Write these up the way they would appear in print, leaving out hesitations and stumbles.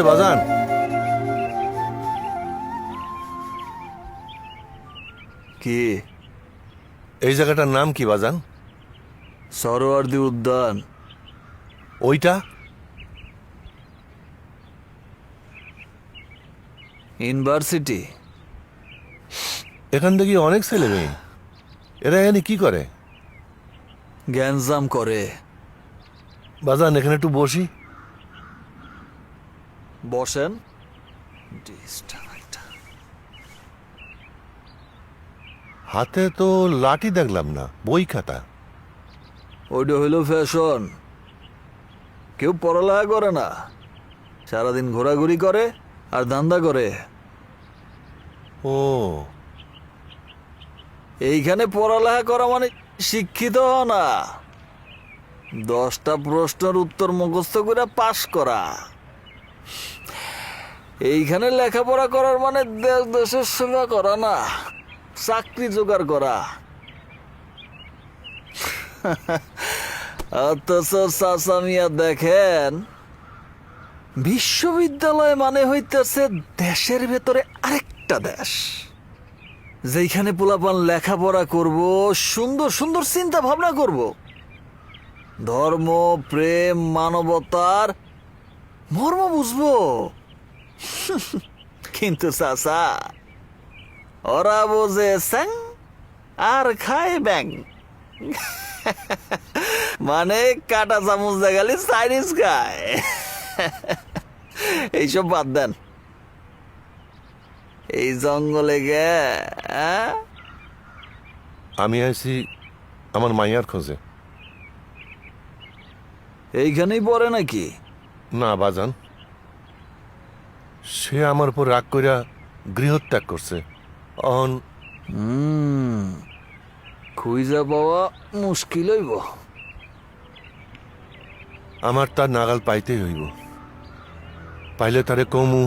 বাজান। কি এই জায়গাটার নাম কি বাজান? সরোয়ার্দী উদ্যান। ওইটা ইউনিভার্সিটি। এখান থেকে অনেক ছেলে মেয়ে, এরা এখানে কি করে? গ্যাঞ্জাম করে। বাজান এখানে একটু বসি। বসেন। হাতে তো লাঠি দেখলাম না, বই খাতা। ওইটা হইল ফ্যাশন। কেউ পড়ালেখা করে না, সারাদিন ঘোরাঘুরি করে আর ধান্দা করে। ও এইখানে পড়ালেখা করা মানে শিক্ষিত হওয়া না, 10টা প্রশ্নের উত্তর মুখস্থ করে পাশ করা। এইখানে লেখাপড়া করার মানে দেশের সেবা করা না, চাকরি জোগাড় করা। অথচ চাচা মিয়া দেখেন, বিশ্ববিদ্যালয় মানে হইতেছে দেশের ভেতরে আরেকটা দেশ, যেখানে পোলাপান লেখাপড়া করব, সুন্দর সুন্দর চিন্তা ভাবনা করব, ধর্ম প্রেম মানবতার মর্ম বুঝবো। কিন্তু চাচা, ওরা বোঝে স্যাং আর খায় ব্যাং। মানে কাটা চামচ দেখালি চাইনিজ খায়। এইসব বাদ দেন। এই জঙ্গলে গে আমি আইছি আমার মাইয়ার খোঁজে। এইখানেই পড়ে নাকি? না বাজান, সে আমার উপর রাগ কইরা গৃহত্যাগ করছে। অন খুঁজা পাওয়া মুশকিল হইব। আমার তার নাগাল পাইতেই হইব। পাইলে তারে কমু,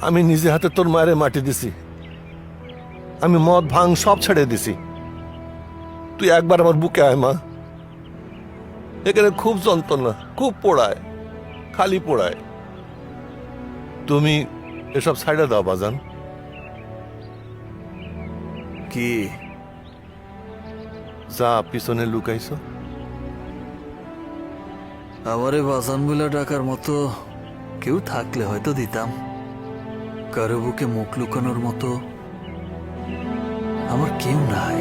আমি নিজে হাতে তোর মায়ের মাটি দিছি, আমি মদ ভাঙ সব ছেড়ে দিছি। তুই একবার আমার বুকে আয় মা। এখানে খুব যন্ত্রণা, খুব পোড়ায়, খালি পোড়ায়। তুমি এসব সাইডে দাও বাজান। কি যা পিছনে লুকাইছো। আমারে বাজান বলে ডাকার মতো কেউ থাকলে হয়তো দিতাম। কারো বুকে মুখ লুকানোর মতো আমার কেউ নাই।